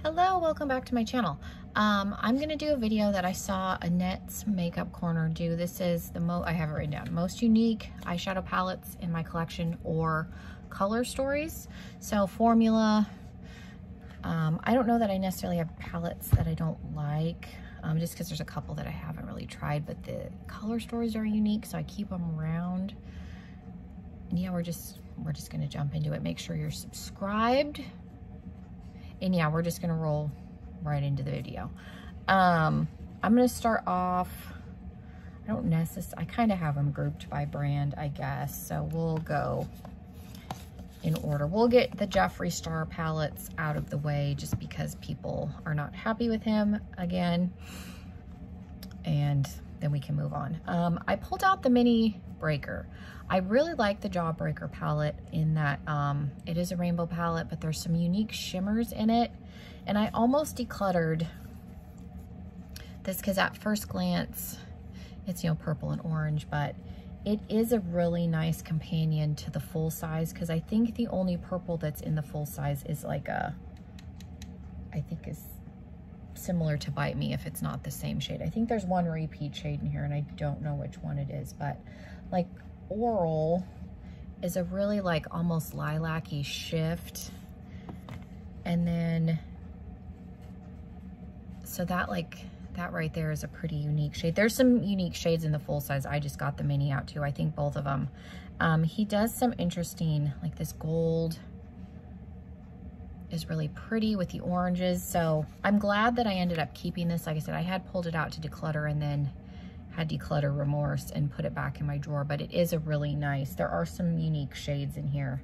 Hello, welcome back to my channel. I'm gonna do a video that I saw Annettes Makeup Corner do. This is I have it written down, most unique eyeshadow palettes in my collection or color stories. So formula, I don't know that I necessarily have palettes that I don't like, just because there's a couple that I haven't really tried, but the color stories are unique, so I keep them around. And yeah, we're just gonna jump into it. Make sure you're subscribed. And yeah, we're just gonna roll right into the video. I'm gonna start off, I kind of have them grouped by brand, I guess. So we'll go in order. We'll get the Jeffree Star palettes out of the way just because people are not happy with him again. And then we can move on. I pulled out the Mini Breaker. I really like the Jawbreaker palette in that it is a rainbow palette, but there's some unique shimmers in it. And I almost decluttered this because at first glance, it's, purple and orange, but it is a really nice companion to the full size, because I think the only purple that's in the full size is like I think is similar to Bite Me, if it's not the same shade. I think there's one repeat shade in here and I don't know which one it is, but like Oral is a really like almost lilac-y shift. And then, so that right there is a pretty unique shade. There's some unique shades in the full size. I just got the mini out too. I think both of them. He does some interesting, like this gold is really pretty with the oranges. So I'm glad that I ended up keeping this. Like I said, I had pulled it out to declutter and then had declutter remorse and put it back in my drawer, but it is a really nice, there are some unique shades in here.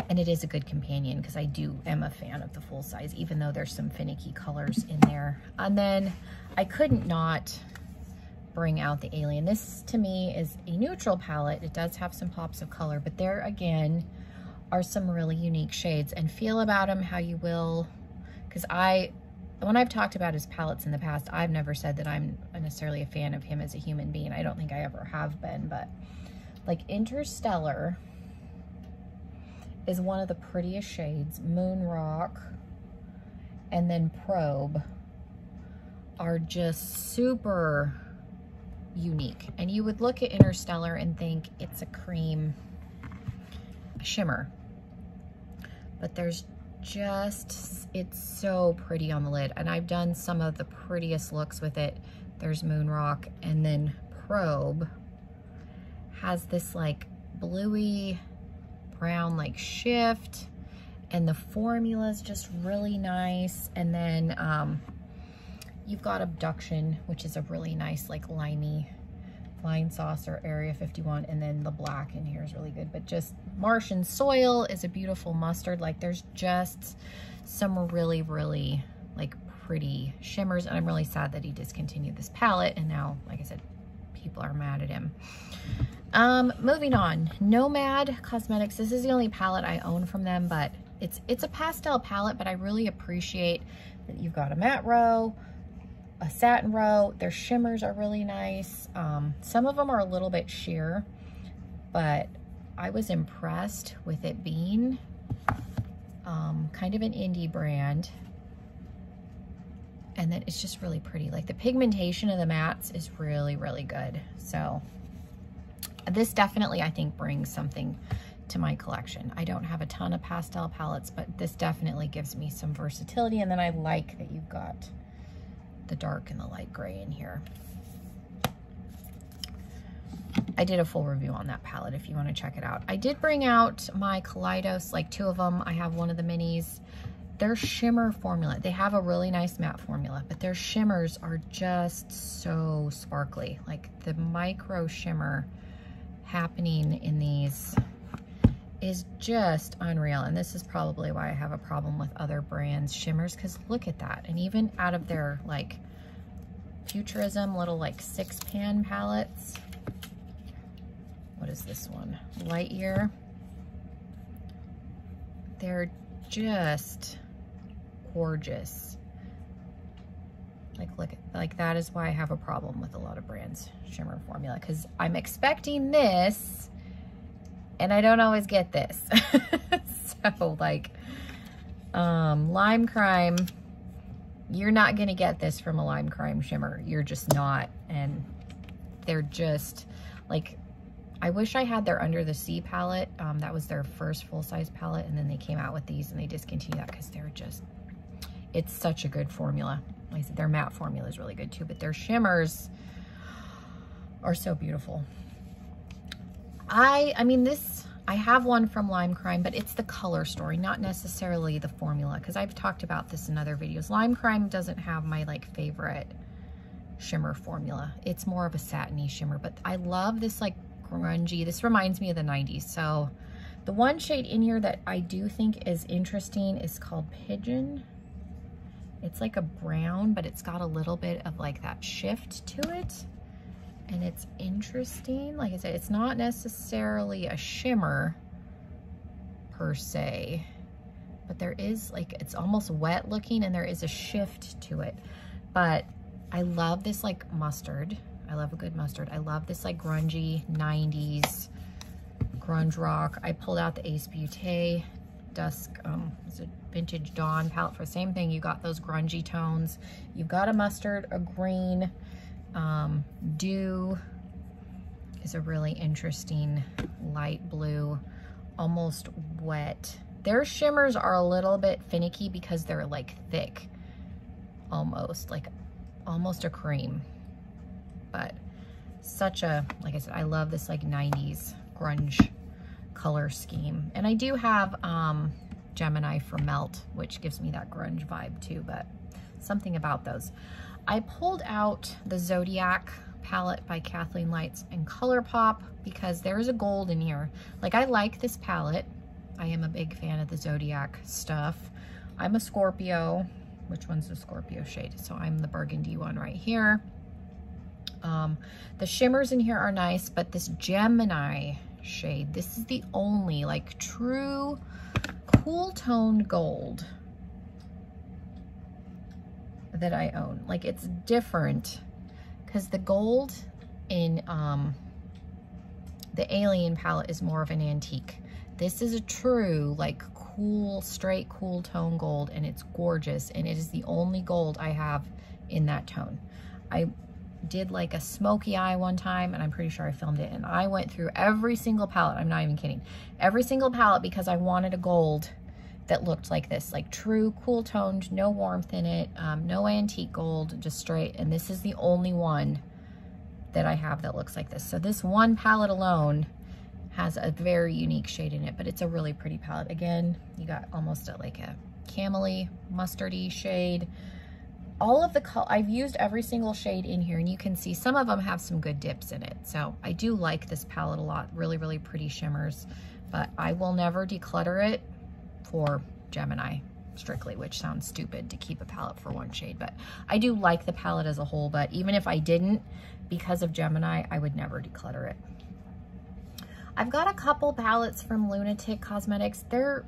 And it is a good companion because I am a fan of the full size, even though there's some finicky colors in there. And then I couldn't not bring out the Alien. This to me is a neutral palette. It does have some pops of color, but there again are some really unique shades, and feel about them how you will. Because when I've talked about his palettes in the past, I've never said that I'm necessarily a fan of him as a human being. I don't think I ever have been, but like Interstellar is one of the prettiest shades. Moon Rock and then Probe are just super unique. And you would look at Interstellar and think it's a cream shimmer, but it's so pretty on the lid. And I've done some of the prettiest looks with it. There's Moon Rock, and then Probe has this like bluey brown like shift, and the formula is just really nice. And then you've got Abduction, which is a really nice like limey Flying Saucer, Area 51, and then the black in here is really good. But just Martian Soil is a beautiful mustard. Like there's just some really, really like pretty shimmers, and I'm really sad that he discontinued this palette, and now, like I said, people are mad at him. Moving on, Nomad Cosmetics. This is the only palette I own from them, but it's a pastel palette, but I really appreciate that you've got a matte row, a satin row. Their shimmers are really nice. Some of them are a little bit sheer, but I was impressed with it being kind of an indie brand. And then it's just really pretty. Like the pigmentation of the mattes is really, really good. So this definitely, I think, brings something to my collection. I don't have a ton of pastel palettes, but this definitely gives me some versatility. And then I like that you've got the dark and the light gray in here. I did a full review on that palette if you want to check it out. I did bring out my Kaleidos, like two of them. I have one of the minis. Their shimmer formula, they have a really nice matte formula, but their shimmers are just so sparkly. Like the micro shimmer happening in these is just unreal. And this is probably why I have a problem with other brands' shimmers, because look at that. And even out of their like Futurism little like 6-pan palettes, what is this one? Lightyear. They're just gorgeous. Like look at, like that is why I have a problem with a lot of brands' shimmer formula, because I'm expecting this and I don't always get this. So like Lime Crime, you're not gonna get this from a Lime Crime shimmer. You're just not. And they're just like, I wish I had their Under the Sea palette. That was their first full-size palette, and then they came out with these and they discontinued that because they're just, it's such a good formula. Like I said, their matte formula is really good too, but their shimmers are so beautiful. I mean, this, I have one from Lime Crime, but it's the color story, not necessarily the formula, because I've talked about this in other videos. Lime Crime doesn't have my like favorite shimmer formula. It's more of a satiny shimmer, but I love this like grungy, this reminds me of the 90s. So the one shade in here that I do think is interesting is called Pigeon. It's like a brown, but it's got a little bit of like that shift to it. And it's interesting. Like I said, it's not necessarily a shimmer per se, but there is like, it's almost wet looking and there is a shift to it. But I love this like mustard. I love a good mustard. I love this like grungy 90s grunge rock. I pulled out the Ace Beauté Dusk, it's a Vintage Dawn palette for the same thing. You got those grungy tones. You've got a mustard, a green, Dew is a really interesting light blue, almost wet. Their shimmers are a little bit finicky because they're like thick, almost a cream, but such a, like I said, I love this like 90s grunge color scheme. And I do have Gemini for Melt, which gives me that grunge vibe too, but something about those. I pulled out the Zodiac palette by Kathleen Lights and ColourPop because there's a gold in here. Like, I like this palette. I am a big fan of the Zodiac stuff. I'm a Scorpio. Which one's the Scorpio shade? So I'm the burgundy one right here. The shimmers in here are nice, but this Gemini shade, this is the only like true cool toned gold that I own. Like, it's different because the gold in the Alien palette is more of an antique. This is a true like cool, straight cool tone gold, and it's gorgeous, and it is the only gold I have in that tone. I did like a smoky eye one time, and I'm pretty sure I filmed it, and I went through every single palette. I'm not even kidding. Every single palette, because I wanted a gold that looked like this, like true cool toned, no warmth in it, no antique gold, just straight. And this is the only one that I have that looks like this. So this one palette alone has a very unique shade in it, but it's a really pretty palette. Again, you got almost like a camely, mustardy shade. All of the color, I've used every single shade in here, and you can see some of them have some good dips in it. So I do like this palette a lot. Really, really pretty shimmers, but I will never declutter it for Gemini strictly, which sounds stupid to keep a palette for one shade, but I do like the palette as a whole. But even if I didn't, because of Gemini, I would never declutter it. I've got a couple palettes from Lunatic Cosmetics. They're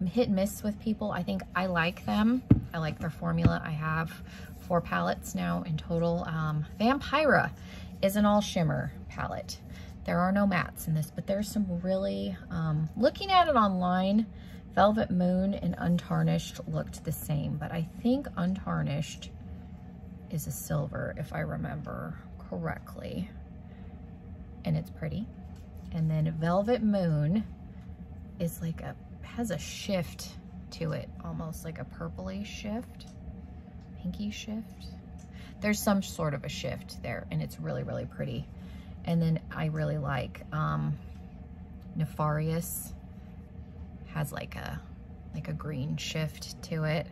hit and miss with people. I think I like them. I like their formula. I have 4 palettes now in total. Vampira is an all shimmer palette. There are no mattes in this, but there's some really, looking at it online, Velvet Moon and Untarnished looked the same, but I think Untarnished is a silver, if I remember correctly, and it's pretty. And then Velvet Moon is like has a shift to it, almost like a purpley shift, pinky shift. There's some sort of a shift there, and it's really, really pretty. And then I really like Nefarious, has like a green shift to it.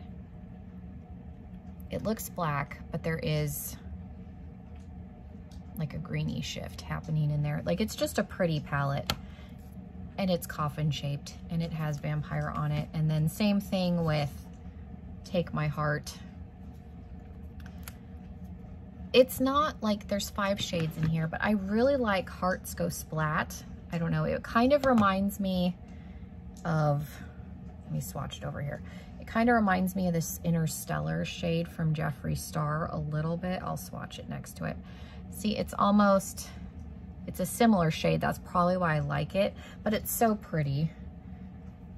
It looks black, but there is like a greeny shift happening in there. Like, it's just a pretty palette, and it's coffin shaped, and it has Vampire on it. And then same thing with Take My Heart. It's not like there's 5 shades in here, but I really like Hearts Go Splat. I don't know, it kind of reminds me of, let me swatch it over here. It kind of reminds me of this Interstellar shade from Jeffree Star a little bit. I'll swatch it next to it. See, it's almost, it's a similar shade. That's probably why I like it, but it's so pretty.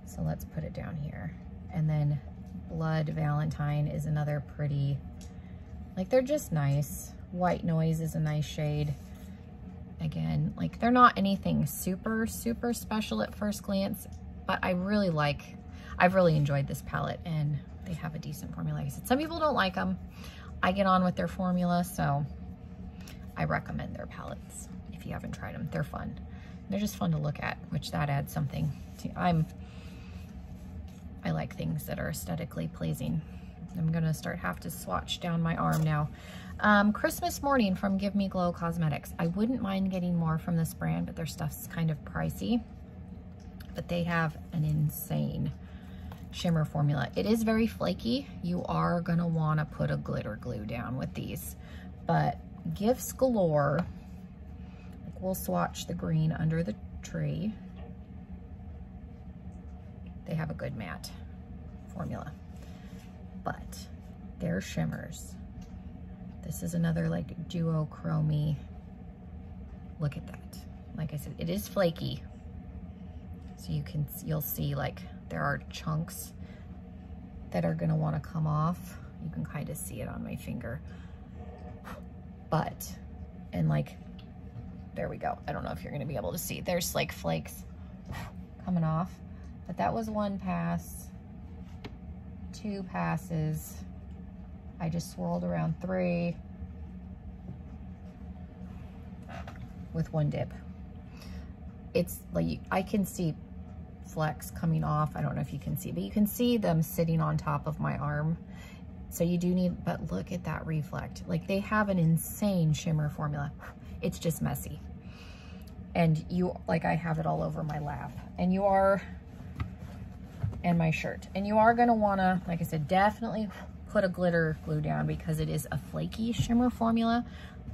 So let's put it down here. And then Blood Valentine is another pretty, like they're just nice. White Noise is a nice shade. Again, like they're not anything super, super special at first glance, but I've really enjoyed this palette, and they have a decent formula. Like I said, some people don't like them. I get on with their formula, so I recommend their palettes. If you haven't tried them, they're fun. They're just fun to look at, which that adds something to, I like things that are aesthetically pleasing. I'm gonna have to swatch down my arm now. Christmas Morning from Give Me Glow Cosmetics. I wouldn't mind getting more from this brand, but their stuff's kind of pricey. But they have an insane shimmer formula. It is very flaky. You are gonna wanna put a glitter glue down with these. But gifts galore. Like we'll swatch the green under the tree. They have a good matte formula. But their shimmers. This is another like duochromy. Look at that. Like I said, it is flaky. So you'll see like there are chunks that are gonna wanna come off. You can kind of see it on my finger. But, and like, there we go. I don't know if you're gonna be able to see. There's like flakes coming off. But that was 1 pass, 2 passes. I just swirled around 3 with 1 dip. It's like, I can see flecks coming off. I don't know if you can see, but you can see them sitting on top of my arm. So you do need, but look at that reflect. Like they have an insane shimmer formula. It's just messy. And like I have it all over my lap. And and my shirt. And you are gonna wanna, like I said, definitely put a glitter glue down because it is a flaky shimmer formula,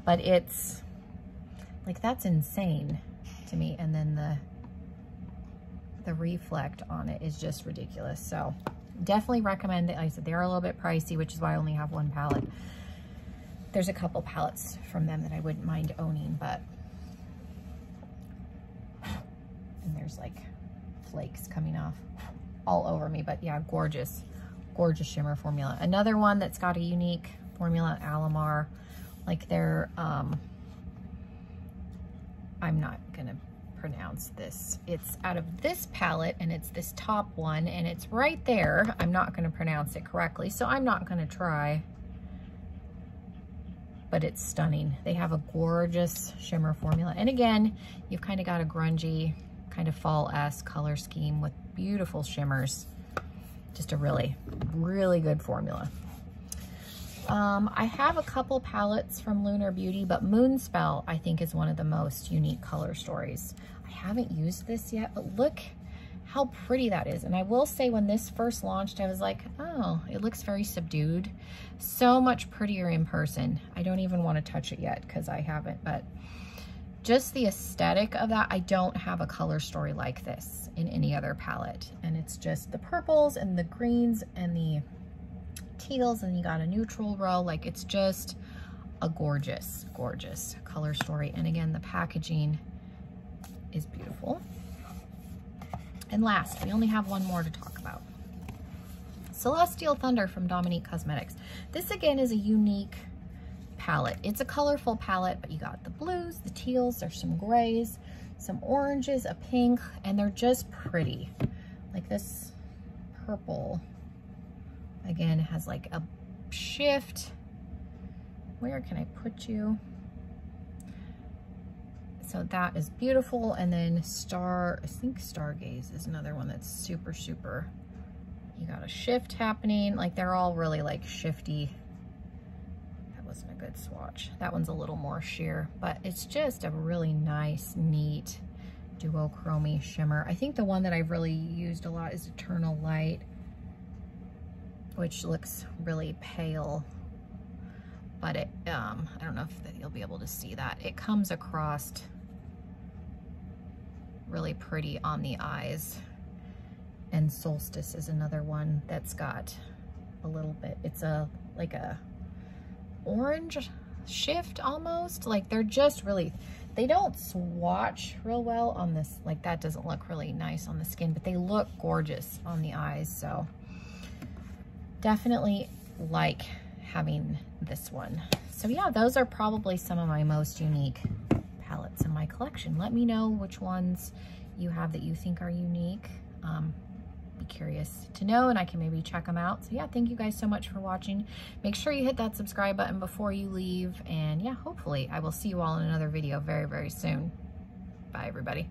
but it's like, that's insane to me. And then the reflect on it is just ridiculous. So definitely recommend it. Like I said, they are a little bit pricey, which is why I only have 1 palette. There's a couple palettes from them that I wouldn't mind owning, but, and there's like flakes coming off all over me, but yeah, gorgeous, gorgeous shimmer formula. Another one that's got a unique formula, Alamar. Like they're, I'm not gonna pronounce this. It's out of this palette, and it's this top one, and it's right there. I'm not gonna pronounce it correctly, so I'm not gonna try, but it's stunning. They have a gorgeous shimmer formula. And again, you've kind of got a grungy, kind of fall-esque color scheme with beautiful shimmers. Just a really, really good formula. I have a couple palettes from Lunar Beauty, but Moonspell I think is one of the most unique color stories. I haven't used this yet, but look how pretty that is. And I will say, when this first launched, I was like, oh, it looks very subdued. So much prettier in person. I don't even want to touch it yet because I haven't, but just the aesthetic of that, I don't have a color story like this in any other palette. And it's just the purples and the greens and the teals, and you got a neutral row. Like, it's just a gorgeous, gorgeous color story. And again, the packaging is beautiful. And last, we only have 1 more to talk about. Celestial Thunder from Nomad Cosmetics. This again is a unique palette. It's a colorful palette, but you got the blues, the teals, there's some grays, some oranges, a pink, and they're just pretty. Like this purple, again, has like a shift. Where can I put you? So that is beautiful. And then I think Stargaze is another one that's super, super, you got a shift happening. Like they're all really like shifty. That wasn't a good swatch. That one's a little more sheer, but it's just a really nice, neat duochromy shimmer. I think the one that I've really used a lot is Eternal Light, which looks really pale, but it, I don't know if you'll be able to see that. It comes across really pretty on the eyes. And Solstice is another one that's got a little bit, it's like a orange shift almost. Like they're just really, they don't swatch real well on this, like that doesn't look really nice on the skin, but they look gorgeous on the eyes. So definitely like having this one. So yeah, those are probably some of my most unique palettes in my collection. Let me know which ones you have that you think are unique. Be curious to know, and I can maybe check them out. So yeah, thank you guys so much for watching. Make sure you hit that subscribe button before you leave, and yeah, hopefully I will see you all in another video very, very soon. Bye everybody.